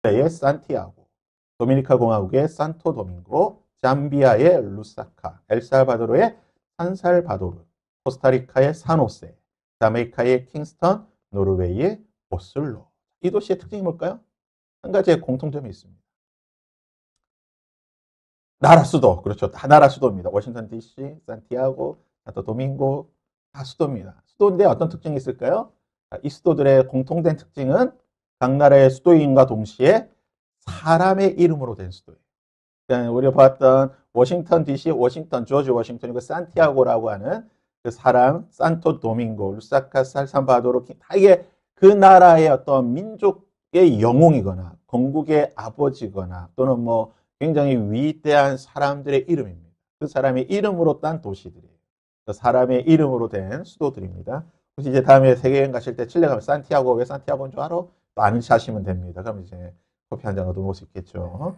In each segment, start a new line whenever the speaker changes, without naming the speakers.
칠레의 산티아고, 도미니카 공화국의 산토 도밍고, 잠비아의 루사카, 엘살바도르의 산살바도르, 코스타리카의 산호세, 자메이카의 킹스턴, 노르웨이의 오슬로. 이 도시의 특징이 뭘까요? 한 가지의 공통점이 있습니다. 나라 수도. 그렇죠. 다 나라 수도입니다. 워싱턴 DC, 산티아고, 산토 도밍고 다 수도입니다. 수도인데 어떤 특징이 있을까요? 이 수도들의 공통된 특징은 각 나라의 수도인과 동시에 사람의 이름으로 된 수도예요. 그러니까 우리가 봤던 워싱턴 DC, 워싱턴, 조지 워싱턴이고 산티아고라고 하는 그 사람, 산토 도밍고, 루사카, 살산바도르, 다 이게 그 나라의 어떤 민족의 영웅이거나 건국의 아버지거나 또는 뭐 굉장히 위대한 사람들의 이름입니다. 그 사람의 이름으로 딴 도시들이에요. 그 사람의 이름으로 된 수도들입니다. 혹시 이제 다음에 세계여행 가실 때 칠레 가면 산티아고 왜 산티아고인 줄 알아? 또 아시면 됩니다. 그럼 이제 커피 한 잔 얻어먹을 수 있겠죠.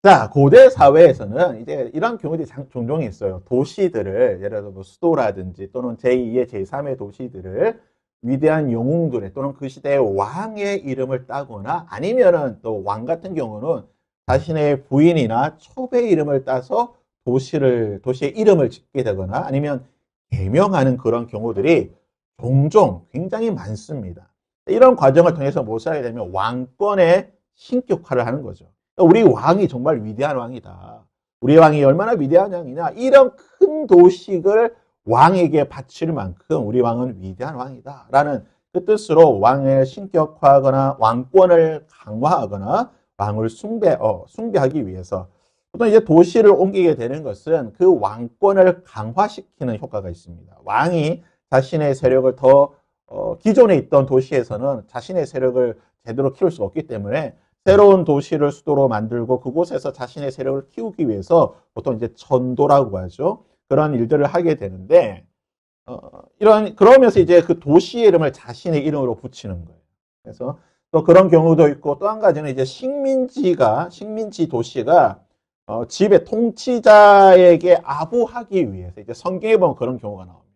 자, 고대 사회에서는 이제 이런 경우들이 종종 있어요. 도시들을, 예를 들어 뭐 수도라든지 또는 제2의 제3의 도시들을 위대한 영웅들의 또는 그 시대의 왕의 이름을 따거나 아니면은 또 왕 같은 경우는 자신의 부인이나 첩의 이름을 따서 도시의 이름을 짓게 되거나 아니면 개명하는 그런 경우들이 종종 굉장히 많습니다. 이런 과정을 통해서 무엇을 하게 되면 왕권의 신격화를 하는 거죠. 우리 왕이 정말 위대한 왕이다. 우리 왕이 얼마나 위대한 왕이냐. 이런 큰 도식을 왕에게 바칠 만큼 우리 왕은 위대한 왕이다. 라는 그 뜻으로 왕을 신격화하거나 왕권을 강화하거나 왕을 숭배하기 위해서 보통 이제 도시를 옮기게 되는 것은 그 왕권을 강화시키는 효과가 있습니다. 왕이 자신의 세력을 더 기존에 있던 도시에서는 자신의 세력을 제대로 키울 수 없기 때문에 새로운 도시를 수도로 만들고 그곳에서 자신의 세력을 키우기 위해서 보통 이제 전도라고 하죠. 그런 일들을 하게 되는데 그러면서 이제 그 도시의 이름을 자신의 이름으로 붙이는 거예요. 그래서 또 그런 경우도 있고 또 한 가지는 이제 식민지 도시가 집의 통치자에게 아부하기 위해서 이제 성경에 보면 그런 경우가 나옵니다.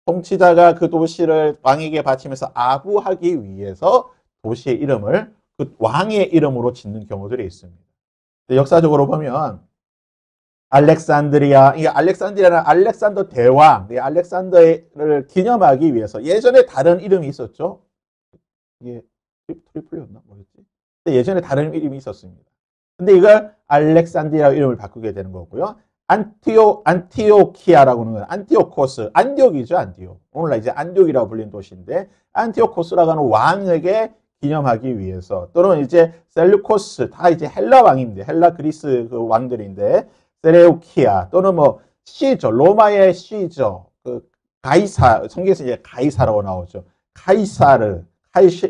통치자가 그 도시를 왕에게 바치면서 아부하기 위해서 도시의 이름을 그 왕의 이름으로 짓는 경우들이 있습니다. 역사적으로 보면 이 알렉산드리아는 알렉산더 대왕, 이 알렉산더를 기념하기 위해서 예전에 다른 이름이 있었죠. 이게 트리플이었나 뭐였지? 근데 예전에 다른 이름이 있었습니다. 근데 이걸 알렉산드리아 이름을 바꾸게 되는 거고요. 안티오키아라고 하는 건 안티오코스, 안디옥이죠, 안디옥. 오늘날 이제 안디옥이라고 불리는 도시인데 안티오코스라고 하는 왕에게 기념하기 위해서 또는 이제 셀루코스 다 이제 헬라 왕인데 헬라 그리스 그 왕들인데 세레우키아 또는 뭐 시저 로마의 시저 그 가이사 성경에서 이제 가이사라고 나오죠. 카이사르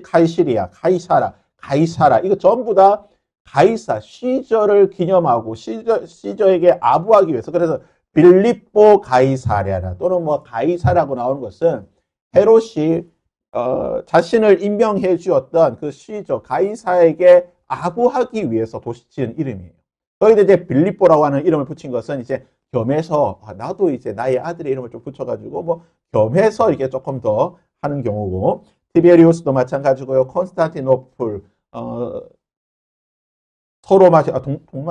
카이시리아 가이사라 이거 전부 다 가이사 시저를 기념하고 시저에게 아부하기 위해서 그래서 빌립보 가이사랴라 또는 뭐 가이사라고 나오는 것은 헤롯이 자신을 임명해 주었던 그 시저 가이사에게 아부하기 위해서 도시 지은 이름이에요. 거기다 이제 빌립보라고 하는 이름을 붙인 것은 이제 겸해서 나도 이제 나의 아들의 이름을 좀 붙여가지고 뭐 겸해서 이게 조금 더 하는 경우고 티베리우스도 마찬가지고요. 콘스탄티노플 동로마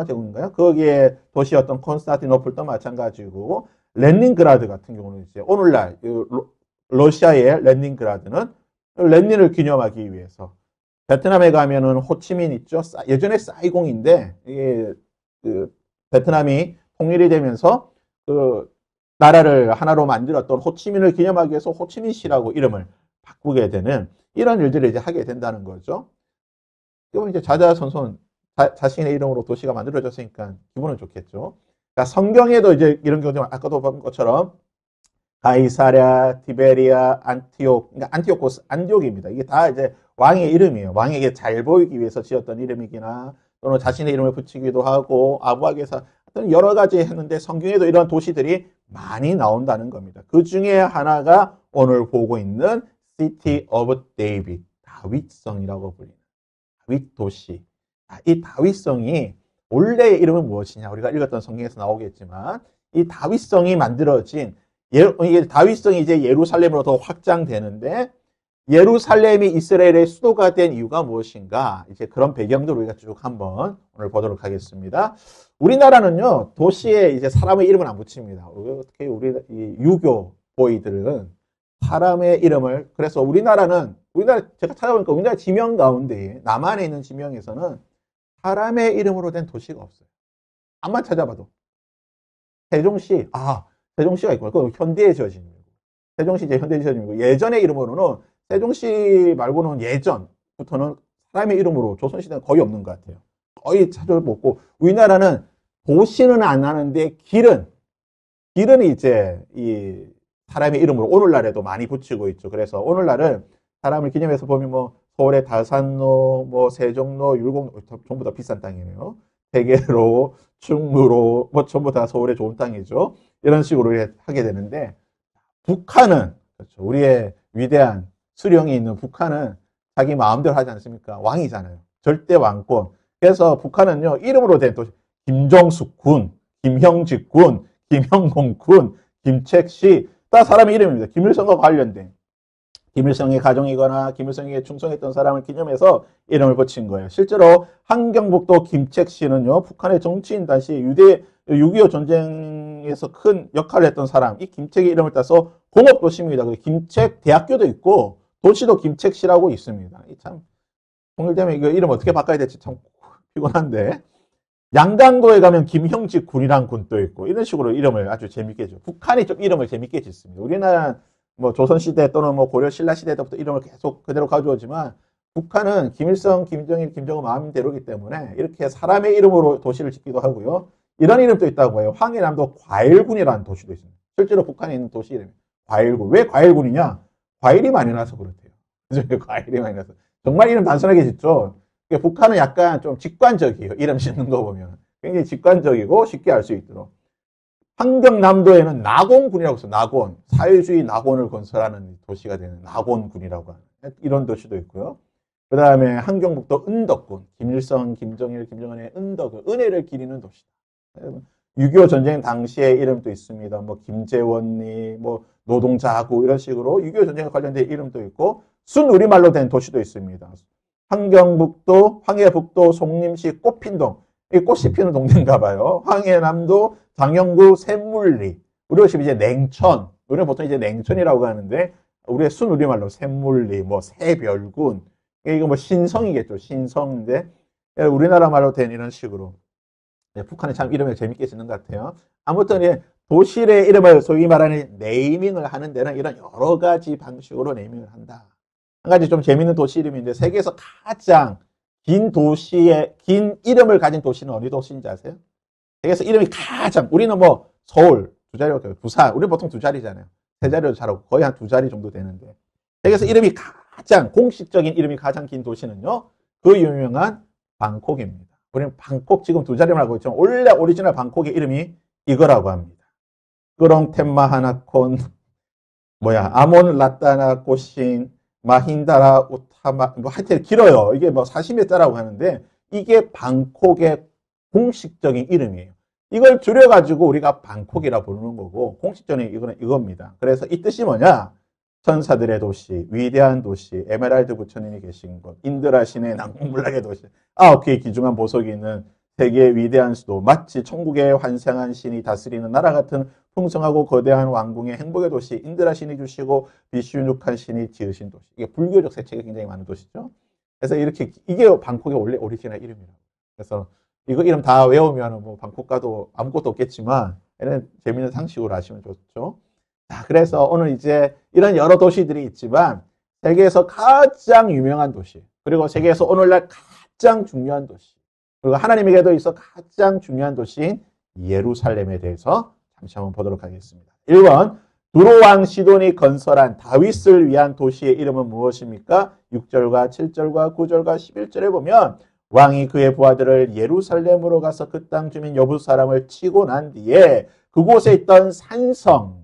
제국인가요? 거기에 도시였던 콘스탄티노플도 마찬가지고 레닌그라드 같은 경우는 이제 오늘날 러시아의 레닌그라드는 레닌을 기념하기 위해서 베트남에 가면은 호치민 있죠. 예전에 사이공인데 이게 그 베트남이 통일이 되면서 그 나라를 하나로 만들었던 호치민을 기념하기 위해서 호치민시라고 이름을 바꾸게 되는 이런 일들을 이제 하게 된다는 거죠. 그럼 이제 자자손손 자신의 이름으로 도시가 만들어졌으니까 기분은 좋겠죠. 그러니까 성경에도 이제 이런 경우 아까도 본 것처럼 가이사랴, 티베리아, 그러니까 안티오코스, 안디옥입니다. 이게 다 이제 왕의 이름이에요. 왕에게 잘 보이기 위해서 지었던 이름이기나 또는 자신의 이름을 붙이기도 하고 아부하기 위해서 여러 가지 했는데 성경에도 이런 도시들이 많이 나온다는 겁니다. 그 중에 하나가 오늘 보고 있는 City of David, 다윗성이라고 불리는 다윗 도시. 이 다윗성이 원래의 이름은 무엇이냐? 우리가 읽었던 성경에서 나오겠지만 이 다윗성이 만들어진 이게 다윗성이 이제 예루살렘으로 더 확장되는데 예루살렘이 이스라엘의 수도가 된 이유가 무엇인가? 이제 그런 배경들을 우리가 쭉 한번 오늘 보도록 하겠습니다. 우리나라는요, 도시에 이제 사람의 이름을 안 붙입니다. 어떻게 우리 이 유교 보이들은 사람의 이름을, 그래서 우리나라 제가 찾아보니까 우리나라 지명 가운데 남한에 있는 지명에서는 사람의 이름으로 된 도시가 없어요. 암만 찾아봐도. 세종시가 있구나. 그건 현대에 지어진 이고 세종시 이제 현대에 지어진 이고 예전의 이름으로는 세종시 말고는 예전부터는 사람의 이름으로 조선시대는 거의 없는 것 같아요. 거의 찾아보고 우리나라는 도시는 안 하는데 길은 이제 이 사람의 이름으로 오늘날에도 많이 붙이고 있죠. 그래서 오늘날은 사람을 기념해서 보면 뭐 서울의 다산로, 뭐 세종로, 율곡로 전부 다 비싼 땅이네요. 대계로, 충무로, 뭐 전부 다 서울의 좋은 땅이죠. 이런 식으로 하게 되는데 북한은 그렇죠. 우리의 위대한 수령이 있는 북한은 자기 마음대로 하지 않습니까? 왕이잖아요. 절대 왕권. 그래서 북한은요 이름으로 된 도시 김정숙 군, 김형직 군, 김형공 군, 김책시 다 사람의 이름입니다. 김일성과 관련된 김일성의 가족이거나 김일성에게 충성했던 사람을 기념해서 이름을 붙인 거예요. 실제로 함경북도 김책시는요 북한의 정치인 당시 6.25 전쟁에서 큰 역할을 했던 사람, 이 김책의 이름을 따서 공업도시입니다. 김책 대학교도 있고 도시도 김책시라고 있습니다. 참 통일되면 이거 이름 어떻게 바꿔야 될지 참 피곤한데, 양강도에 가면 김형직 군이란 군도 있고 이런 식으로 이름을 아주 재밌게 줘. 북한이 좀 이름을 재밌게 짓습니다. 우리나라는 뭐 조선시대 또는 뭐 고려 신라 시대 때부터 이름을 계속 그대로 가져오지만 북한은 김일성, 김정일, 김정은 마음대로이기 때문에 이렇게 사람의 이름으로 도시를 짓기도 하고요. 이런 이름도 있다고 해요. 황해남도 과일군이라는 도시도 있습니다. 실제로 북한에 있는 도시 이름이 과일군. 왜 과일군이냐? 과일이 많이 나서 그렇대요. 그죠? 과일이 많이 나서. 정말 이름 단순하게 짓죠. 북한은 약간 좀 직관적이에요. 이름 짓는 거 보면. 굉장히 직관적이고 쉽게 알 수 있도록. 함경남도에는 낙원군이라고 있어요. 낙원. 사회주의 낙원을 건설하는 도시가 되는 낙원군이라고 하는 이런 도시도 있고요. 그 다음에 함경북도 은덕군. 김일성, 김정일, 김정은의 은덕은 은혜를 기리는 도시다. 6.25 전쟁 당시의 이름도 있습니다. 뭐 김재원리, 뭐 노동자구 이런 식으로 6.25 전쟁에 관련된 이름도 있고 순우리말로 된 도시도 있습니다. 함경북도, 황해북도, 송림시 꽃핀동. 이 꽃이 피는 동네인가 봐요. 황해남도, 장영구, 샘물리. 우리가 지금 이제 냉천. 우리는 보통 이제 냉천이라고 하는데, 우리의 순우리말로 샘물리, 뭐 새별군. 이거 뭐 신성이겠죠. 신성인데, 우리나라 말로 된 이런 식으로. 북한이 참 이름을 재밌게 짓는 것 같아요. 아무튼 도시의 이름을 소위 말하는 네이밍을 하는 데는 이런 여러 가지 방식으로 네이밍을 한다. 한 가지 좀 재밌는 도시 이름인데 세계에서 가장 긴 이름을 가진 도시는 어느 도시인지 아세요? 세계에서 이름이 가장, 우리는 뭐 서울 두 자리로, 부산, 우리는 보통 두 자리잖아요. 세 자리로 잘하고 거의 한 두 자리 정도 되는데 세계에서 이름이 가장, 공식적인 이름이 가장 긴 도시는요, 그 유명한 방콕입니다. 우리는 방콕 지금 두 자리만 하고 있지만 원래 오리지널 방콕의 이름이 이거라고 합니다. 끄롱템마하나콘, 아몬 라따나 꼬신, 마힌다라 우타마, 뭐 하여튼 길어요. 이게 뭐 40몇 자라고 하는데 이게 방콕의 공식적인 이름이에요. 이걸 줄여가지고 우리가 방콕이라 부르는 거고 공식적인 이거는 이겁니다. 그래서 이 뜻이 뭐냐? 천사들의 도시, 위대한 도시, 에메랄드 부처님이 계신 곳, 인드라 신의 낭만물락의 도시, 9개의 귀중한 보석이 있는 세계의 위대한 수도, 마치 천국의 환생한 신이 다스리는 나라 같은 풍성하고 거대한 왕궁의 행복의 도시, 인드라 신이 주시고 비슈눅한 신이 지으신 도시. 이게 불교적 세체가 굉장히 많은 도시죠. 그래서 이게 방콕의 원래 오리지널 이름이라고. 그래서 이거 이름 다 외우면 뭐 방콕 가도 아무것도 없겠지만 이런 재밌는 상식으로 아시면 좋죠. 자, 그래서 오늘 이제 이런 여러 도시들이 있지만 세계에서 가장 유명한 도시, 그리고 세계에서 오늘날 가장 중요한 도시, 그리고 하나님에게도 있어 가장 중요한 도시인 예루살렘에 대해서 잠시 한번 보도록 하겠습니다. 1번, 두로왕 시돈이 건설한 다윗을 위한 도시의 이름은 무엇입니까? 6절과 7절과 9절과 11절에 보면 왕이 그의 부하들을 예루살렘으로 가서 그 땅 주민 여부 사람을 치고 난 뒤에 그곳에 있던 산성,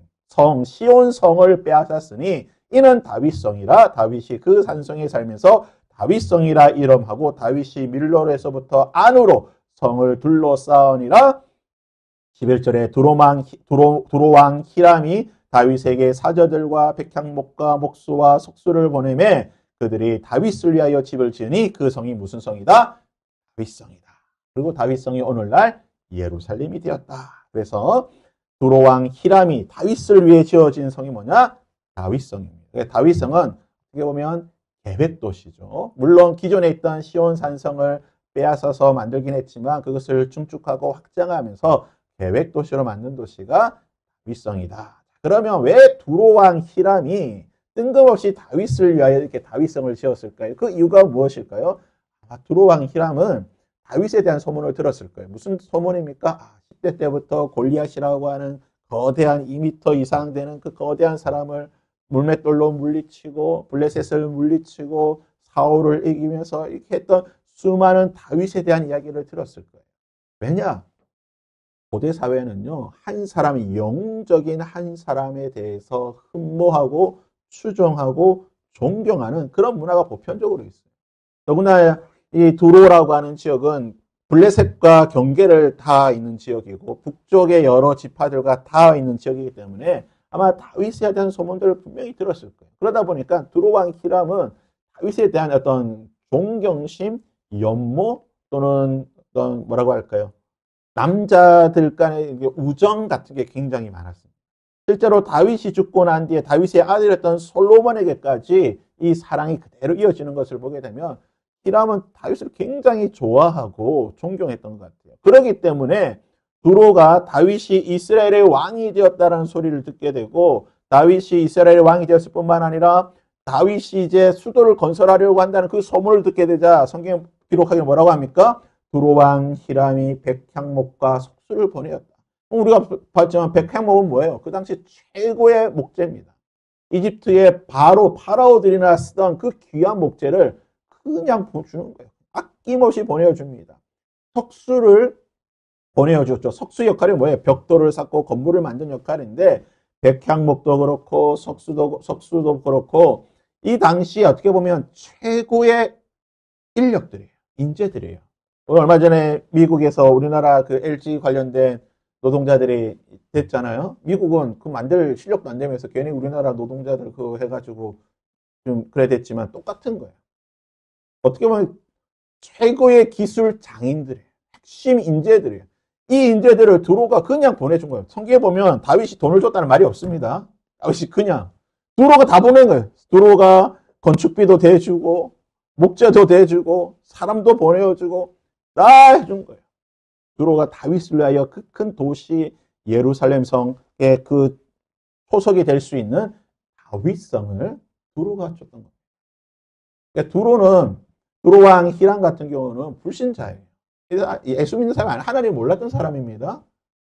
시온성을 빼앗았으니 이는 다윗성이라. 다윗이 그 산성에 살면서 다윗성이라 이름하고 다윗이 밀로에서부터 안으로 성을 둘러싸으니라. 11절에 두로왕 히람이 다윗에게 사저들과 백향목과 목수와 석수를 보내매 그들이 다윗을 위하여 집을 지으니 그 성이 무슨 성이다? 다윗성이다. 그리고 다윗성이 오늘날 예루살렘이 되었다. 그래서 두로왕 히람이 다윗을 위해 지어진 성이 뭐냐? 다윗성입니다. 다윗성은 어떻게 보면 계획도시죠. 물론 기존에 있던 시온 산성을 빼앗아서 만들긴 했지만 그것을 중축하고 확장하면서 계획도시로 만든 도시가 다윗성이다. 그러면 왜 두로왕 히람이 뜬금없이 다윗을 위하여 이렇게 다윗성을 지었을까요? 그 이유가 무엇일까요? 두로왕 히람은 다윗에 대한 소문을 들었을 거예요. 무슨 소문입니까? 10대 때부터 골리앗이라고 하는 거대한 2m 이상 되는 그 거대한 사람을 물맷돌로 물리치고 블레셋을 물리치고 사울을 이기면서 이렇게 했던 수많은 다윗에 대한 이야기를 들었을 거예요. 왜냐? 고대 사회는요, 한 사람이 영적인 한 사람에 대해서 흠모하고 추종하고 존경하는 그런 문화가 보편적으로 있어요. 더구나 이 두로라고 하는 지역은 블레셋과 경계를 닿아 있는 지역이고 북쪽의 여러 지파들과 닿아 있는 지역이기 때문에 아마 다윗에 대한 소문들을 분명히 들었을 거예요. 그러다 보니까 두로왕 히람은 다윗에 대한 어떤 존경심, 연모 또는 어떤 뭐라고 할까요? 남자들 간의 우정 같은 게 굉장히 많았습니다. 실제로 다윗이 죽고 난 뒤에 다윗의 아들이었던 솔로몬에게까지 이 사랑이 그대로 이어지는 것을 보게 되면 히람은 다윗을 굉장히 좋아하고 존경했던 것 같아요. 그렇기 때문에 두로가 다윗이 이스라엘의 왕이 되었다는 소리를 듣게 되고 다윗이 이스라엘의 왕이 되었을 뿐만 아니라 다윗이 이제 수도를 건설하려고 한다는 그 소문을 듣게 되자 성경 기록하기를 뭐라고 합니까? 두로왕 히람이 백향목과 석수를 보내었다. 우리가 봤지만 백향목은 뭐예요? 그 당시 최고의 목재입니다. 이집트의 파라오들이나 쓰던 그 귀한 목재를 그냥 주는 거예요. 아낌없이 보내줍니다. 석수를 보내줬죠. 석수 역할이 뭐예요? 벽돌을 쌓고 건물을 만든 역할인데 백향목도 그렇고 석수도 그렇고 이 당시에 어떻게 보면 최고의 인력들이에요. 인재들이에요. 얼마 전에 미국에서 우리나라 그 LG 관련된 노동자들이 됐잖아요. 미국은 그 만들 실력도 안 되면서 괜히 우리나라 노동자들 그거 해가지고 좀 그래 됐지만 똑같은 거예요. 어떻게 보면 최고의 기술 장인들이에요. 핵심 인재들이에요. 이 인재들을 두로가 그냥 보내준 거예요. 성경에 보면 다윗이 돈을 줬다는 말이 없습니다. 다윗이 그냥 두로가 다 보낸 거예요. 두로가 건축비도 대주고 목재도 대주고 사람도 보내주고 다 해준 거예요. 두로가 다윗을 위하여 그 큰 도시 예루살렘 성의 그 초석이 될 수 있는 다윗성을 두로가 줬던 겁니다. 그러니까 두로왕 히람 같은 경우는 불신자예요. 예수 믿는 사람이 하나님을 몰랐던 사람입니다.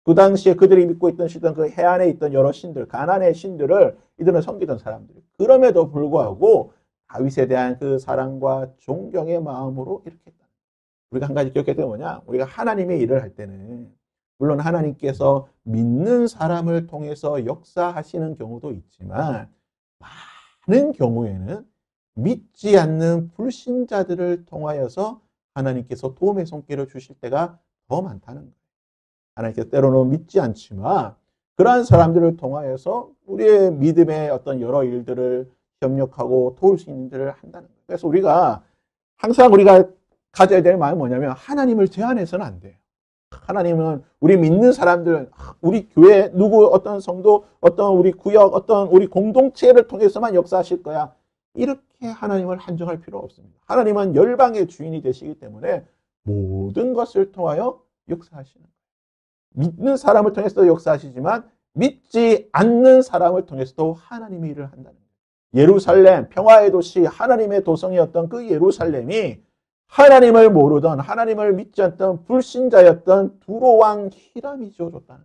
그 당시에 그들이 믿고 있던 신들, 그 해안에 있던 여러 신들, 가나안의 신들을 이들은 섬기던 사람들이에요. 그럼에도 불구하고 다윗에 대한 그 사랑과 존경의 마음으로 이렇게 했다. 우리가 한 가지 기억해야 되는 뭐냐? 우리가 하나님의 일을 할 때는 물론 하나님께서 믿는 사람을 통해서 역사하시는 경우도 있지만 많은 경우에는 믿지 않는 불신자들을 통하여서 하나님께서 도움의 손길을 주실 때가 더 많다는 거예요. 하나님께서 때로는 믿지 않지만 그러한 사람들을 통하여서 우리의 믿음의 어떤 여러 일들을 협력하고 도울 수 있는 일들을 한다는 거예요. 그래서 우리가 항상 우리가 가져야 될 마음이 뭐냐면 하나님을 제한해서는 안 돼요. 하나님은 우리 믿는 사람들, 우리 교회 누구 어떤 성도, 어떤 우리 구역, 어떤 우리 공동체를 통해서만 역사하실 거야. 이렇게 하나님을 한정할 필요 없습니다. 하나님은 열방의 주인이 되시기 때문에 모든 것을 통하여 역사하시는 거예요. 믿는 사람을 통해서도 역사하시지만 믿지 않는 사람을 통해서도 하나님의 일을 한다는 거예요. 예루살렘, 평화의 도시, 하나님의 도성이었던 그 예루살렘이 하나님을 모르던, 하나님을 믿지 않던 불신자였던 두로왕 히람이 지어줬다는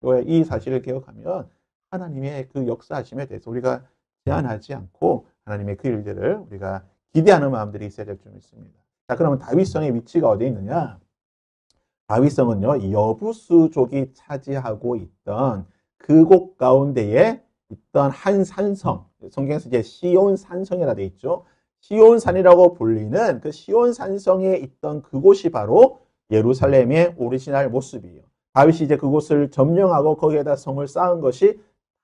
거예요. 이 사실을 기억하면 하나님의 그 역사하심에 대해서 우리가 제한하지 않고 하나님의 그 일들을 우리가 기대하는 마음들이 있어야 될 줄 믿습니다. 자, 그러면 다윗성의 위치가 어디에 있느냐? 다윗성은요, 여부수족이 차지하고 있던 그곳 가운데에 있던 한 산성, 성경에서 이제 시온 산성이라 되어 있죠. 시온산이라고 불리는 그 시온 산성에 있던 그곳이 바로 예루살렘의 오리지널 모습이에요. 다윗이 이제 그곳을 점령하고 거기에다 성을 쌓은 것이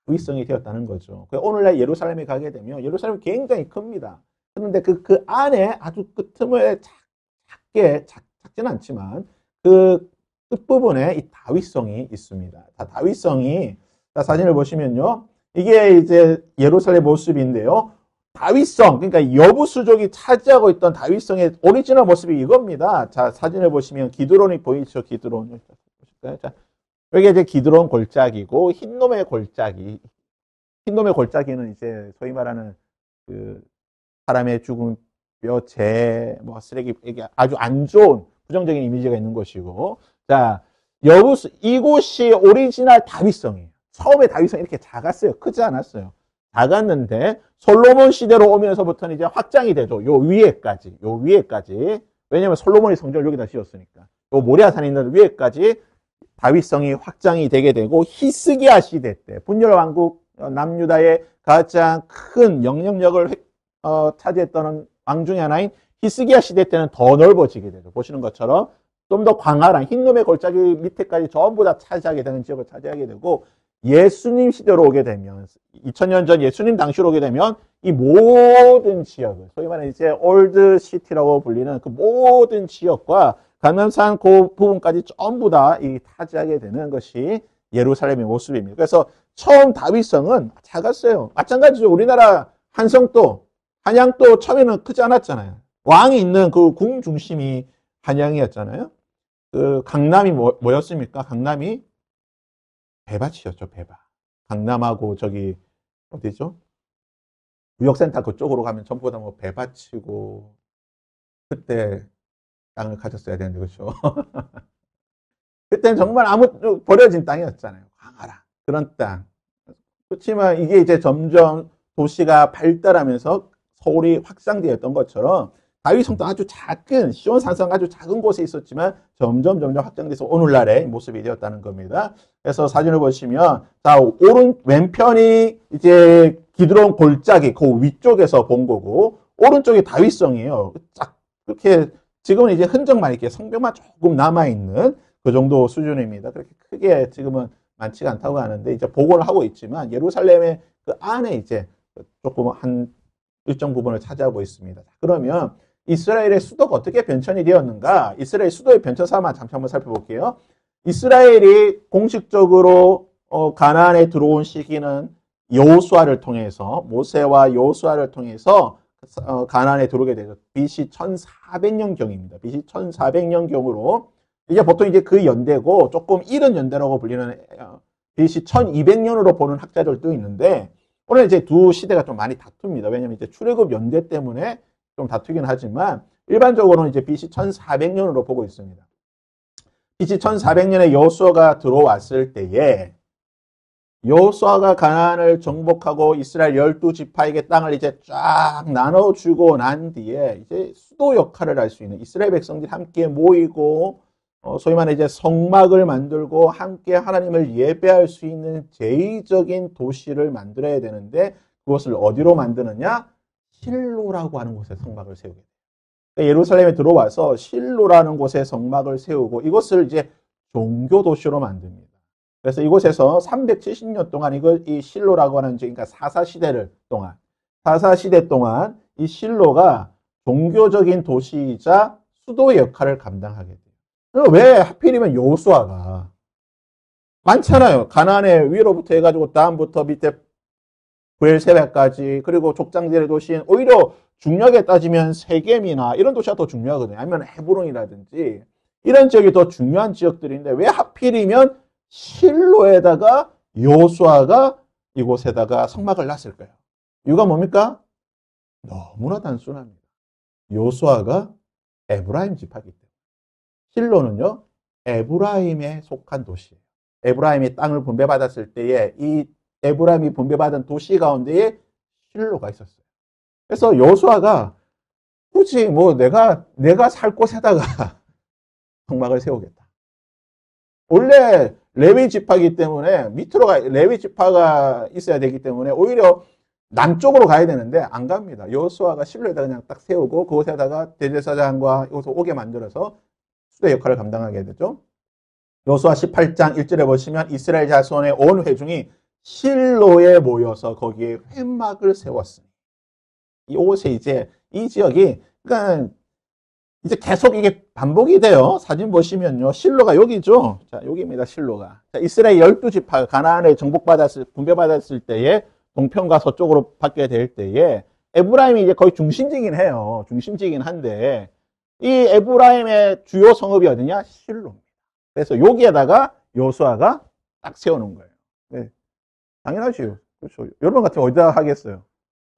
다윗성이 되었다는 거죠. 오늘날 예루살렘에 가게 되면 예루살렘이 굉장히 큽니다. 그런데 그 안에 아주 그 틈을 작지는 않지만 그 끝부분에 이 다윗성이 있습니다. 다윗성이, 사진을 보시면요. 이게 이제 예루살렘 모습인데요. 다윗성, 그러니까 여부수족이 차지하고 있던 다윗성의 오리지널 모습이 이겁니다. 자, 사진을 보시면 기드론이 보이죠? 기드론. 자, 여기 이제 기드론 골짜기고, 흰놈의 골짜기는 이제 소위 말하는 그 사람의 죽은 뼈, 뭐 쓰레기, 이게 아주 안 좋은 부정적인 이미지가 있는 것이고, 자, 이곳이 오리지널 다윗성이에요. 처음에 다윗성이 이렇게 작았어요. 크지 않았어요. 작았는데 솔로몬 시대로 오면서부터는 이제 확장이 되죠. 요 위에까지. 왜냐면 솔로몬이 성전을 여기다 지었으니까. 요 모리아산에 있는 위에까지 다윗성이 확장이 되게 되고, 히스기야 시대 때 분열 왕국 남유다의 가장 큰 영향력을 차지했던 왕 중에 하나인 히스기야 시대 때는 더 넓어지게 되죠. 보시는 것처럼 좀 더 광활한 흰놈의 골짜기 밑에까지 전부 다 차지하게 되는 지역을 차지하게 되고, 예수님 시대로 오게 되면 2000년 전 예수님 당시로 오게 되면 이 모든 지역을 소위 말하는 이제 올드 시티라고 불리는 그 모든 지역과 감람산 그 부분까지 전부 다 이 차지하게 되는 것이 예루살렘의 모습입니다. 그래서 처음 다윗성은 작았어요. 마찬가지로 우리나라 한양도 처음에는 크지 않았잖아요. 왕이 있는 그 궁 중심이 한양이었잖아요. 그 강남이 뭐였습니까? 강남이 배밭이었죠, 배밭. 강남하고 저기 어디죠? 무역센터 그쪽으로 가면 전부 다 뭐 배밭이고, 그때 땅을 가졌어야 되는데, 그렇죠? 그때는 정말 버려진 땅이었잖아요. 광활한 그런 땅. 그렇지만 이게 이제 점점 도시가 발달하면서 서울이 확장되었던 것처럼 다윗성도 아주 작은, 시온산성 아주 작은 곳에 있었지만 점점 확장돼서 오늘날의 모습이 되었다는 겁니다. 그래서 사진을 보시면, 자, 왼편이 이제 기드론 골짜기 그 위쪽에서 본 거고, 오른쪽이 다윗성이에요. 쫙 그렇게 지금은 이제 흔적만 이렇게 성벽만 조금 남아있는 그 정도 수준입니다. 그렇게 크게 지금은 많지가 않다고 하는데, 이제 복원을 하고 있지만 예루살렘의 그 안에 이제 조금 한 일정 부분을 차지하고 있습니다. 그러면 이스라엘의 수도가 어떻게 변천이 되었는가? 이스라엘 수도의 변천사만 잠시 한번 살펴볼게요. 이스라엘이 공식적으로 가나안에 들어온 시기는 여호수아를 통해서, 모세와 여호수아를 통해서 가나안에 들어오게 되죠. BC 1400년경입니다. BC 1400년경으로 이게 보통 이제 그 연대고, 조금 이른 연대라고 불리는 BC 1200년으로 보는 학자들도 있는데, 오늘 이제 두 시대가 좀 많이 다툽니다. 왜냐면 이제 출애굽 연대 때문에 좀 다투긴 하지만 일반적으로는 이제 BC 1400년으로 보고 있습니다. BC 1400년에 여호수아가 들어왔을 때에, 여호수아가 가나안을 정복하고 이스라엘 12지파에게 땅을 이제 쫙 나눠주고 난 뒤에 이제 수도 역할을 할 수 있는 이스라엘 백성들이 함께 모이고, 소위 말해 이제 성막을 만들고 함께 하나님을 예배할 수 있는 제의적인 도시를 만들어야 되는데, 그것을 어디로 만드느냐? 실로라고 하는 곳에 성막을 세우게 돼요. 그러니까 예루살렘에 들어와서 실로라는 곳에 성막을 세우고 이것을 이제 종교 도시로 만듭니다. 그래서 이곳에서 370년 동안 이 실로라고 하는, 그러니까 사사시대 동안 이 실로가 종교적인 도시이자 수도의 역할을 감당하게 돼요. 왜 하필이면 여호수아가 많잖아요. 가나안의 위로부터 해가지고 다음부터 밑에 브엘세바까지, 그리고 족장들의 도시인, 오히려 중요하게 따지면 세겜이나 이런 도시가 더 중요하거든요. 아니면 헤브론이라든지 이런 지역이 더 중요한 지역들인데, 왜 하필이면 실로에다가 여호수아가 이곳에다가 성막을 놨을까요? 이유가 뭡니까? 너무나 단순합니다. 여호수아가 에브라임 지파이기 때문에. 실로는요, 에브라임에 속한 도시예요. 에브라임이 땅을 분배받았을 때에 이 에브라임이 분배받은 도시 가운데에 실로가 있었어요. 그래서 여호수아가 굳이 뭐 내가 살 곳에다가 성막을 세우겠다. 원래 레위 지파이기 때문에 레위 지파가 있어야 되기 때문에 오히려 남쪽으로 가야 되는데 안 갑니다. 여호수아가 실로에다 그냥 딱 세우고 그곳에다가 대제사장과 이곳을 오게 만들어서 수도 역할을 감당하게 되죠. 여호수아 18장 1절에 보시면 이스라엘 자손의 온 회중이 실로에 모여서 거기에 회막을 세웠으니. 이곳에 이제 이 지역이 그러니까 이제 계속 이게 반복이 돼요. 사진 보시면요. 실로가 여기죠. 자, 여기입니다. 실로가. 자, 이스라엘 12지파가 가나안에 분배받았을 때에 동편과 서쪽으로 바뀌게 될 때에 에브라임이 이제 거의 중심지긴 해요. 중심지긴 한데 이 에브라임의 주요 성읍이 어디냐? 실로입니다. 그래서 여기에다가 여호수아가 딱 세워놓은 거예요. 네. 당연하지요. 그렇죠. 여러분 같으면 어디다 하겠어요?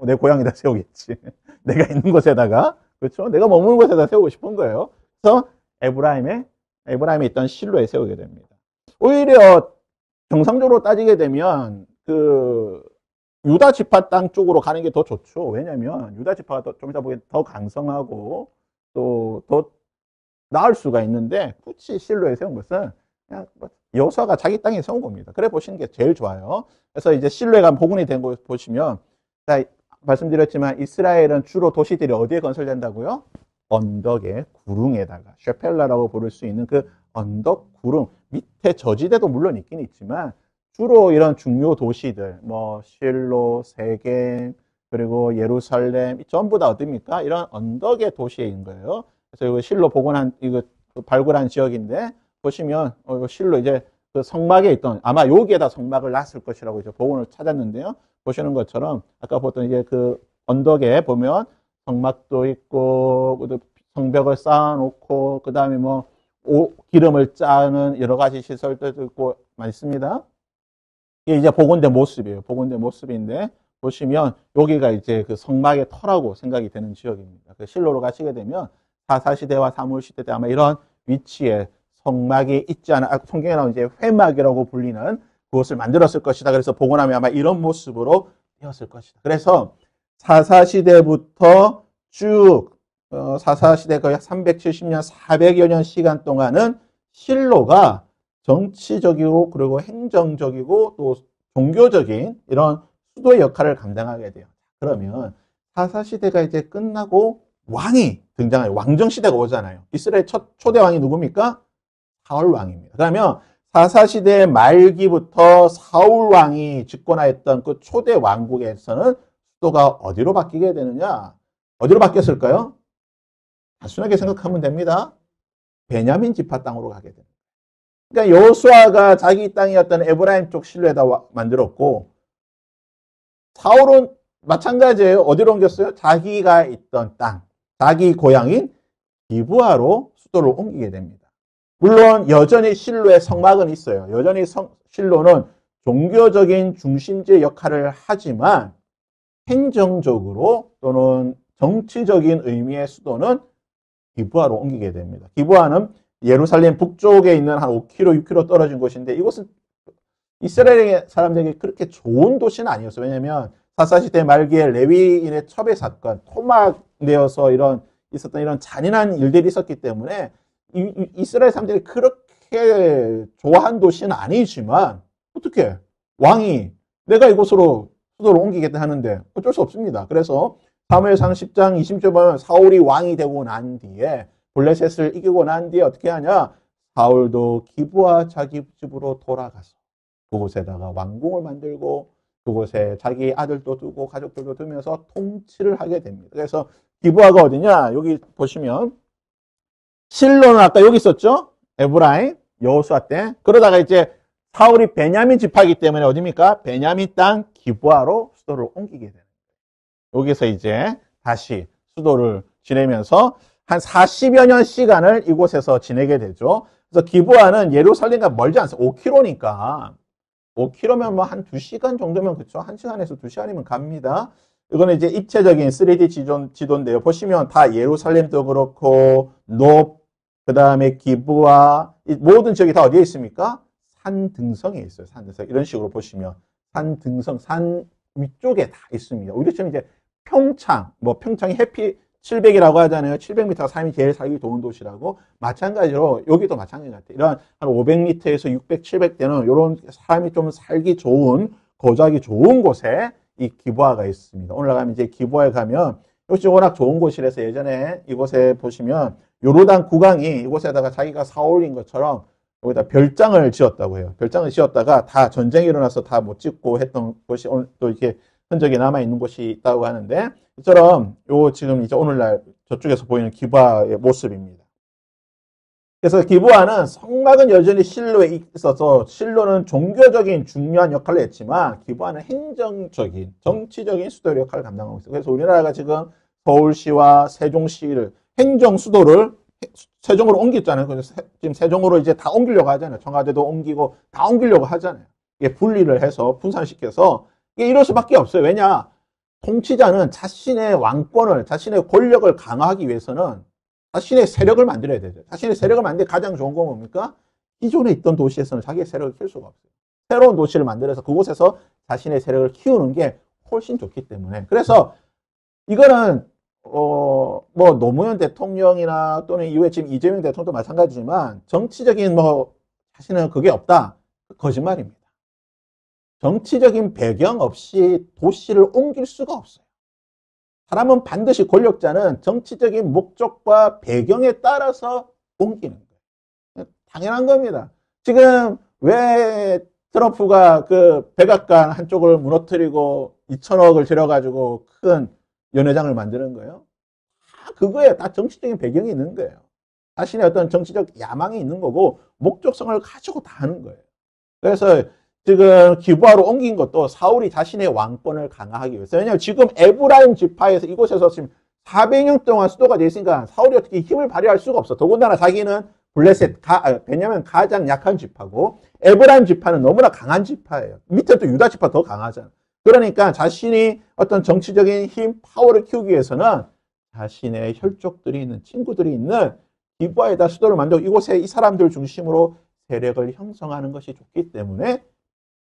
내 고향에다 세우겠지. 내가 있는 곳에다가. 그렇죠? 내가 머무는 곳에다 세우고 싶은 거예요. 그래서 에브라임에 있던 실로에 세우게 됩니다. 오히려 정상적으로 따지게 되면 그 유다 지파 땅 쪽으로 가는 게 더 좋죠. 왜냐하면 유다 지파가 좀 이따 보기엔 더 강성하고 또 더 나을 수가 있는데 굳이 실로에 세운 것은 그냥 여호수아가 자기 땅에 세운 겁니다. 그래 보시는 게 제일 좋아요. 그래서 이제 실로에 복원이 된 거 보시면 자, 말씀드렸지만 이스라엘은 주로 도시들이 어디에 건설된다고요? 언덕의 구릉에다가 셰펠라라고 부를 수 있는 그 언덕 구릉 밑에 저지대도 물론 있긴 있지만 주로 이런 중요 도시들 뭐 실로, 세겜 그리고 예루살렘 전부 다 어딥니까? 이런 언덕의 도시인 거예요. 그래서 이거 실로 복원한 이거 발굴한 지역인데 보시면 실로 이제 그 성막에 있던 아마 여기에다 성막을 놨을 것이라고 이제 복원을 찾았는데요. 보시는 것처럼 아까 보던 이제 그 언덕에 보면 성막도 있고 성벽을 쌓아놓고 그 다음에 뭐 기름을 짜는 여러 가지 시설들도 있고 많습니다. 이게 이제 복원된 모습이에요. 복원된 모습인데 보시면 여기가 이제 그 성막의 터라고 생각이 되는 지역입니다. 그 실로로 가시게 되면 사사시대와 사무엘시대 때 아마 이런 위치에 성막이 있지 않아 성경에 나오는 이제 회막이라고 불리는 그것을 만들었을 것이다. 그래서 복원하면 아마 이런 모습으로 되었을 것이다. 그래서 사사시대부터 쭉 사사시대 거의 370년, 400여 년 시간 동안은 실로가 정치적이고 그리고 행정적이고 또 종교적인 이런 수도의 역할을 감당하게 돼요. 그러면 사사시대가 이제 끝나고 왕이 등장해요. 왕정시대가 오잖아요. 이스라엘 첫 초대 왕이 누굽니까? 사울 왕입니다. 그러면 사사시대 말기부터 사울 왕이 집권하였던 그 초대 왕국에서는 수도가 어디로 바뀌게 되느냐? 어디로 바뀌었을까요? 단순하게 생각하면 됩니다. 베냐민 지파 땅으로 가게 됩니다. 그러니까 여호수아가 자기 땅이었던 에브라임 쪽 실로에다 만들었고 사울은 마찬가지예요. 어디로 옮겼어요? 자기가 있던 땅, 자기 고향인 기브아로 수도를 옮기게 됩니다. 물론 여전히 실로의 성막은 있어요. 여전히 실로는 종교적인 중심지의 역할을 하지만 행정적으로 또는 정치적인 의미의 수도는 기브아로 옮기게 됩니다. 기브아는 예루살렘 북쪽에 있는 한 5km, 6km 떨어진 곳인데 이곳은 이스라엘 사람들에게 그렇게 좋은 도시는 아니었어요. 왜냐하면 사사시대 말기에 레위인의 첩의 사건, 토막내어서 있었던 이런 잔인한 일들이 있었기 때문에 이스라엘 사람들이 그렇게 좋아한 도시는 아니지만 어떻게 왕이 내가 이곳으로 수도를 옮기겠다 하는데 어쩔 수 없습니다. 그래서 사무엘상 10장 20절 보면 사울이 왕이 되고 난 뒤에 블레셋을 이기고 난 뒤에 어떻게 하냐? 사울도 기브아 자기 집으로 돌아가서 그곳에다가 왕궁을 만들고 그곳에 자기 아들도 두고 가족들도 두면서 통치를 하게 됩니다. 그래서 기브아가 어디냐? 여기 보시면 실로는 아까 여기 있었죠? 에브라임, 여호수아 때. 그러다가 이제 사울이 베냐민 지파이기 때문에 어디입니까? 베냐민 땅 기브아로 수도를 옮기게 되는 거예요. 여기서 이제 다시 수도를 지내면서 한 40여 년 시간을 이곳에서 지내게 되죠. 그래서 기브아는 예루살렘과 멀지 않습니다. 5km니까. 5km면 뭐 한 2시간 정도면 그렇죠. 1시간에서 2시간이면 갑니다. 이거는 이제 입체적인 3D 지도인데요. 보시면 다 예루살렘도 그렇고 그 다음에 기브아 모든 지역이 다 어디에 있습니까? 산 등성에 있어요. 산 등성. 이런 식으로 보시면 산 등성, 산 위쪽에 다 있습니다. 우리처럼 이제 평창이 해피 700이라고 하잖아요. 700m가 삶이 제일 살기 좋은 도시라고. 마찬가지로 여기도 마찬가지 같아요. 이런 한 500m에서 600, 700대는 이런 삶이 좀 살기 좋은 거주하기 좋은 곳에 이 기브아가 있습니다. 오늘 가면 이제 기브아에 가면 역시 워낙 좋은 곳이라서 예전에 이곳에 보시면 요르단 국왕이 이곳에다가 자기가 사올린 것처럼 여기다 별장을 지었다고 해요. 별장을 지었다가 다 전쟁이 일어나서 다 못 짓고 했던 곳이 오늘 또 이렇게 흔적이 남아있는 곳이 있다고 하는데, 이처럼 요 지금 이제 오늘날 저쪽에서 보이는 기부아의 모습입니다. 그래서 기부아는 성막은 여전히 실로에 있어서 실로는 종교적인 중요한 역할을 했지만 기부아는 행정적인, 정치적인 수도의 역할을 감당하고 있어요. 그래서 우리나라가 지금 서울시와 세종시를 행정 수도를 세종으로 옮겼잖아요. 그래서 지금 세종으로 이제 다 옮기려고 하잖아요. 청와대도 옮기고 다 옮기려고 하잖아요. 이게 분리를 해서 분산시켜서 이게 이럴 수밖에 없어요. 왜냐? 통치자는 자신의 왕권을, 자신의 권력을 강화하기 위해서는 자신의 세력을 만들어야 되죠. 자신의 세력을 만드는 가장 좋은 건 뭡니까? 기존에 있던 도시에서는 자기의 세력을 키울 수가 없어요. 새로운 도시를 만들어서 그곳에서 자신의 세력을 키우는 게 훨씬 좋기 때문에. 그래서 이거는 뭐 노무현 대통령이나 또는 이후에 지금 이재명 대통령도 마찬가지지만 정치적인 자신은 그게 없다. 거짓말입니다. 정치적인 배경 없이 도시를 옮길 수가 없어요. 사람은 반드시 권력자는 정치적인 목적과 배경에 따라서 옮기는 거예요. 당연한 겁니다. 지금 왜 트럼프가 그 백악관 한쪽을 무너뜨리고 2천억을 들여가지고 큰 연회장을 만드는 거예요? 다 그거예요. 다 정치적인 배경이 있는 거예요. 자신의 어떤 정치적 야망이 있는 거고 목적성을 가지고 다 하는 거예요. 그래서 지금 기부아로 옮긴 것도 사울이 자신의 왕권을 강화하기 위해서. 왜냐하면 지금 에브라임 지파에서 이곳에서 지금 400년 동안 수도가 되어 있으니까 사울이 어떻게 힘을 발휘할 수가 없어. 더군다나 자기는 베냐민 가장 약한 지파고 에브라임 지파는 너무나 강한 지파예요. 밑에 또 유다 지파 더 강하잖아. 그러니까 자신이 어떤 정치적인 힘, 파워를 키우기 위해서는 자신의 혈족들이 있는, 친구들이 있는 기부아에다 수도를 만들고 이곳에 이 사람들 중심으로 세력을 형성하는 것이 좋기 때문에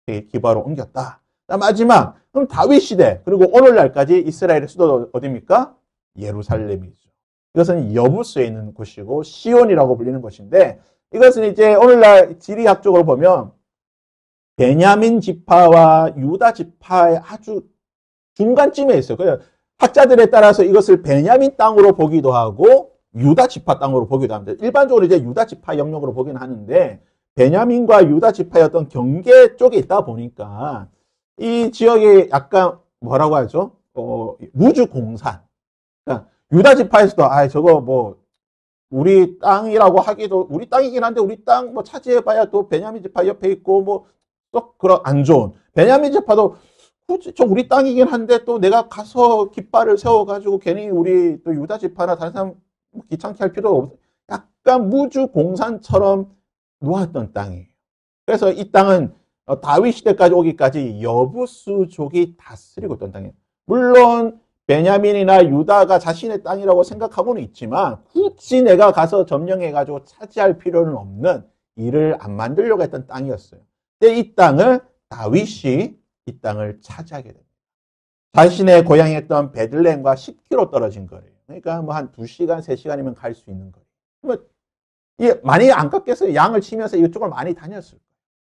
기부아로 옮겼다. 마지막, 그럼 다윗 시대, 그리고 오늘날까지 이스라엘의 수도 어디입니까? 예루살렘이죠. 이것은 여부수에 있는 곳이고 시온이라고 불리는 곳인데, 이것은 이제 오늘날 지리학적으로 보면 베냐민 지파와 유다 지파의 아주 중간쯤에 있어요. 그래서 학자들에 따라서 이것을 베냐민 땅으로 보기도 하고 유다 지파 땅으로 보기도 합니다. 일반적으로 이제 유다 지파 영역으로 보기는 하는데 베냐민과 유다 지파의 어떤 경계 쪽에 있다 보니까 이 지역이 약간 뭐라고 하죠? 무주공산. 그러니까 유다 지파에서도 저거 우리 땅이라고 하기도 우리 땅이긴 한데 우리 땅 차지해봐야 또 베냐민 지파 옆에 있고 썩 그런 안 좋은. 베냐민 지파도 굳이 저 우리 땅이긴 한데 또 내가 가서 깃발을 세워가지고 괜히 우리 또 유다 지파나 다른 사람 귀찮게 할 필요가 없어. 약간 무주공산처럼 놓았던 땅이에요. 그래서 이 땅은 다윗 시대까지 오기까지 여부수족이 다스리고 있던 땅이에요. 물론 베냐민이나 유다가 자신의 땅이라고 생각하고는 있지만 굳이 내가 가서 점령해가지고 차지할 필요는 없는 일을 안 만들려고 했던 땅이었어요. 근데 이 땅을 다윗이 이 땅을 차지하게 됩니다. 자신의 고향이었던 베들레헴과 10km 떨어진 거리예요. 그러니까 한 2시간, 3시간이면 갈 수 있는 거리예요. 많이 안 깎겠어요. 양을 치면서 이쪽을 많이 다녔을 거예요.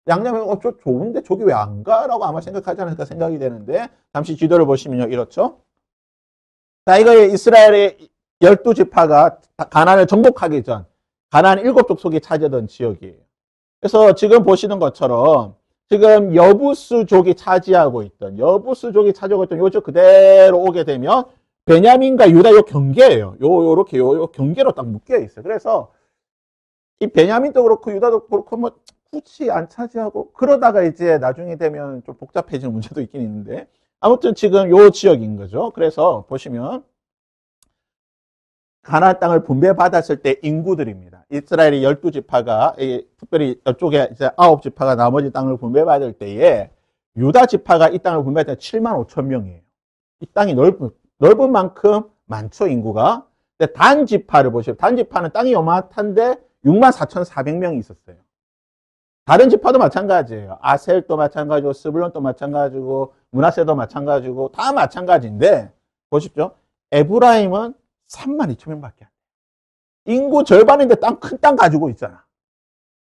양념은 저 좋은데 저기 왜 안 가라고 아마 생각하지 않을까 생각이 되는데 잠시 지도를 보시면요. 이렇죠. 자, 이거 이스라엘의 12지파가 가나안을 정복하기 전 가나안 7족 속에 차지하던 지역이에요. 그래서 지금 보시는 것처럼 지금 여부수족이 차지하고 있던 요쪽 그대로 오게 되면 베냐민과 유다 요 경계예요. 요렇게 요 경계로 딱 묶여 있어요. 그래서 이 베냐민도 그렇고 유다도 그렇고 굳이 안 차지하고 그러다가 이제 나중에 되면 좀 복잡해지는 문제도 있긴 있는데 아무튼 지금 요 지역인 거죠. 그래서 보시면 가나안 땅을 분배받았을 때 인구들입니다. 이스라엘의 12지파가 특별히 이쪽에 이제 9지파가 나머지 땅을 분배받을 때에 유다 지파가 이 땅을 분배할 때 7만 5천 명이에요. 이 땅이 넓은 만큼 많죠, 인구가. 근데 단 지파를 보시면 단 지파는 땅이 요만한데 6만 4,400명이 있었어요. 다른 지파도 마찬가지예요. 아셀도 마찬가지고 스불론도 마찬가지고 므낫세도 마찬가지고 다 마찬가지인데 보십시오. 에브라임은 3만 2천 명밖에 안 돼요. 인구 절반인데 큰 땅 가지고 있잖아.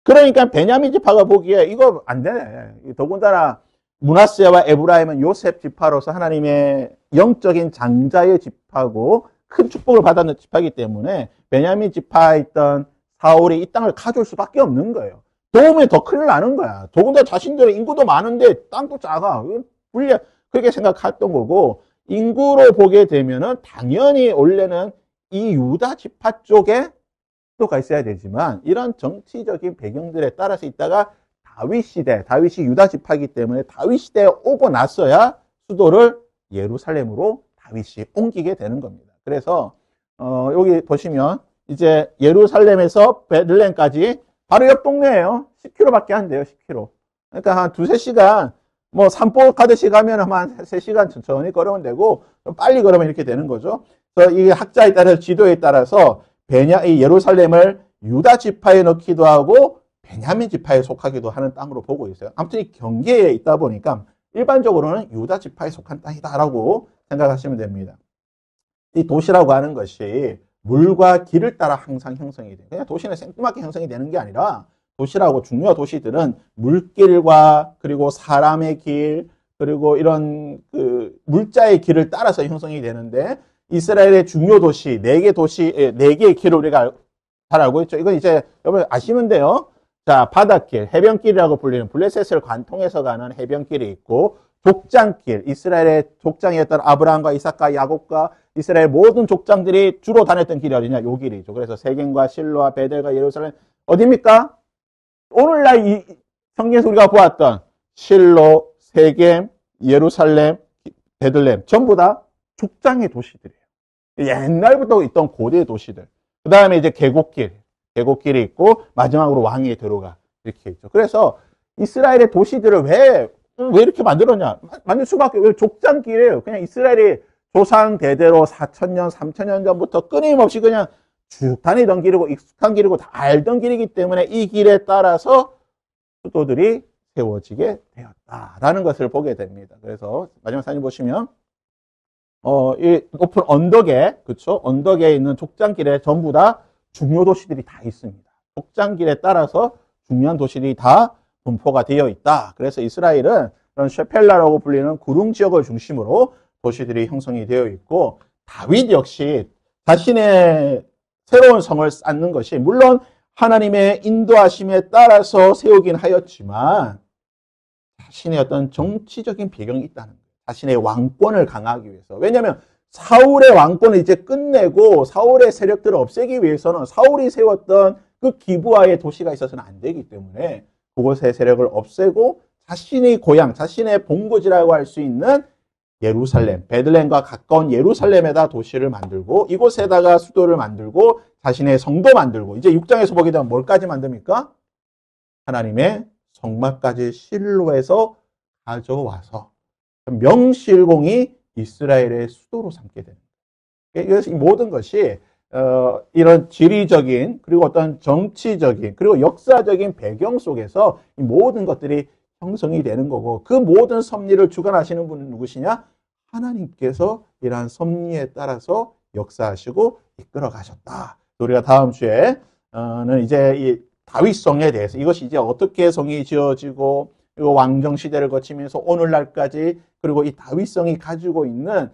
그러니까 베냐민 지파가 보기에 이거 안 되네. 더군다나 므낫세와 에브라임은 요셉 지파로서 하나님의 영적인 장자의 지파고 큰 축복을 받았는 지파이기 때문에 베냐민 지파에 있던 사울이 이 땅을 가져올 수밖에 없는 거예요. 도움이 더 큰일 나는 거야. 더군다나 자신들의 인구도 많은데 땅도 작아. 불리해. 그렇게 생각했던 거고, 인구로 보게 되면은 당연히 원래는 이 유다 지파 쪽에 수도가 있어야 되지만 이런 정치적인 배경들에 따라서 있다가 다윗 시대, 다윗이 유다 지파이기 때문에 다윗 시대에 오고 나서야 수도를 예루살렘으로 다윗이 옮기게 되는 겁니다. 그래서 여기 보시면 이제 예루살렘에서 베들레헴까지 바로 옆 동네예요. 10km밖에 안 돼요. 10km. 그러니까 한 두세 시간 뭐 산보 가듯이 가면 한 3시간 천천히 걸으면 되고 좀 빨리 걸으면 이렇게 되는 거죠. 그래서 이 학자에 따라서 지도에 따라서 이 예루살렘을 유다 지파에 넣기도 하고 베냐민 지파에 속하기도 하는 땅으로 보고 있어요. 아무튼 이 경계에 있다 보니까 일반적으로는 유다 지파에 속한 땅이다라고 생각하시면 됩니다. 이 도시라고 하는 것이 물과 길을 따라 항상 형성이 돼요. 그냥 도시는 생뚱맞게 형성이 되는 게 아니라 도시라고 중요 도시들은 물길과 그리고 사람의 길 그리고 이런 그 물자의 길을 따라서 형성이 되는데 이스라엘의 중요 도시 4개의 길을 우리가 잘 알고 있죠. 이건 이제 여러분 아시면 돼요. 자, 바닷길, 해변길이라고 불리는 블레셋을 관통해서 가는 해변길이 있고 족장길, 이스라엘의 족장이었던 아브라함과 이삭과 야곱과 이스라엘 모든 족장들이 주로 다녔던 길이 어디냐? 요 길이죠. 그래서 세겜과 실로와 베델과 예루살렘 어디입니까? 오늘날 이 성경에서 우리가 보았던 실로, 세겜, 예루살렘, 베들레헴 전부 다 족장의 도시들이에요. 옛날부터 있던 고대 도시들. 그 다음에 이제 계곡길이 있고 마지막으로 왕이 들어가 이렇게 있죠. 그래서 이스라엘의 도시들을 왜 이렇게 만들었냐? 만들 수밖에 왜 족장길이에요. 그냥 이스라엘이 조상 대대로 4,000년, 3,000년 전부터 끊임없이 그냥 쭉 다니던 길이고 익숙한 길이고 다 알던 길이기 때문에 이 길에 따라서 수도들이 세워지게 되었다라는 것을 보게 됩니다. 그래서 마지막 사진 보시면 이 높은 언덕에 그렇죠? 언덕에 있는 족장길에 전부 다 중요 도시들이 다 있습니다. 족장길에 따라서 중요한 도시들이 다 분포가 되어 있다. 그래서 이스라엘은 그런 셰펠라라고 불리는 구릉 지역을 중심으로 도시들이 형성이 되어 있고 다윗 역시 자신의 새로운 성을 쌓는 것이 물론 하나님의 인도하심에 따라서 세우긴 하였지만 자신의 어떤 정치적인 배경이 있다는 거예요. 자신의 왕권을 강화하기 위해서. 왜냐하면 사울의 왕권을 이제 끝내고 사울의 세력들을 없애기 위해서는 사울이 세웠던 그 기브아의 도시가 있어서는 안 되기 때문에 그곳의 세력을 없애고 자신의 고향, 자신의 본거지라고 할 수 있는 예루살렘, 베들레헴과 가까운 예루살렘에다 도시를 만들고 이곳에다가 수도를 만들고 자신의 성도 만들고 이제 6장에서 보게 되면 뭘까지 만듭니까? 하나님의 성막까지 실로에서 가져와서 명실공히 이스라엘의 수도로 삼게 됩니다. 그래서 이 모든 것이 이런 지리적인 그리고 어떤 정치적인 그리고 역사적인 배경 속에서 이 모든 것들이 형성이 되는 거고 그 모든 섭리를 주관하시는 분은 누구시냐? 하나님께서 이러한 섭리에 따라서 역사하시고 이끌어 가셨다. 우리가 다음 주에는 이제 이 다윗성에 대해서 이것이 이제 어떻게 성이 지어지고 그리고 왕정 시대를 거치면서 오늘날까지 그리고 이 다윗성이 가지고 있는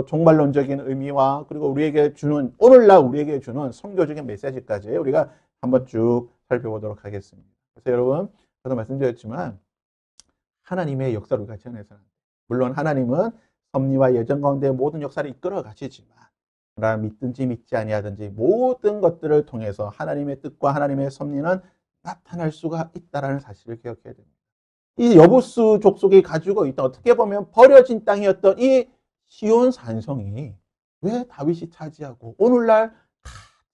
종말론적인 의미와 그리고 우리에게 주는 오늘날 우리에게 주는 선교적인 메시지까지 우리가 한번 쭉 살펴보도록 하겠습니다. 그래서 여러분 저도 말씀드렸지만 하나님의 역사를 우리가 지어내서는 물론 하나님은 섭리와 예정 가운데 모든 역사를 이끌어 가시지만 그러나 믿든지 믿지 아니하든지 모든 것들을 통해서 하나님의 뜻과 하나님의 섭리는 나타날 수가 있다는 사실을 기억해야 됩니다. 이 여부스 족속이 가지고 있던 어떻게 보면 버려진 땅이었던 이 시온 산성이 왜 다윗이 차지하고 오늘날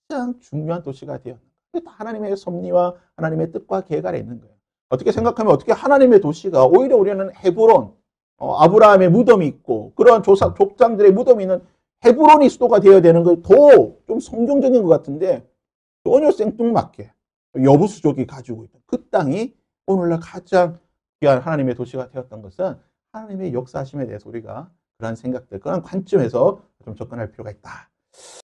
가장 중요한 도시가 되었는가? 그게 다 하나님의 섭리와 하나님의 뜻과 계획 아래 있는 거예요. 어떻게 생각하면 어떻게 하나님의 도시가 오히려 우리는 헤브론, 아브라함의 무덤이 있고 그런 족장들의 무덤이 있는 헤브론이 수도가 되어야 되는 거 더 좀 성경적인 것 같은데 전혀 생뚱맞게 여부수족이 가지고 있던 그 땅이 오늘날 가장 귀한 하나님의 도시가 되었던 것은 하나님의 역사하심에 대해서 우리가 그런 생각들, 그런 관점에서 좀 접근할 필요가 있다.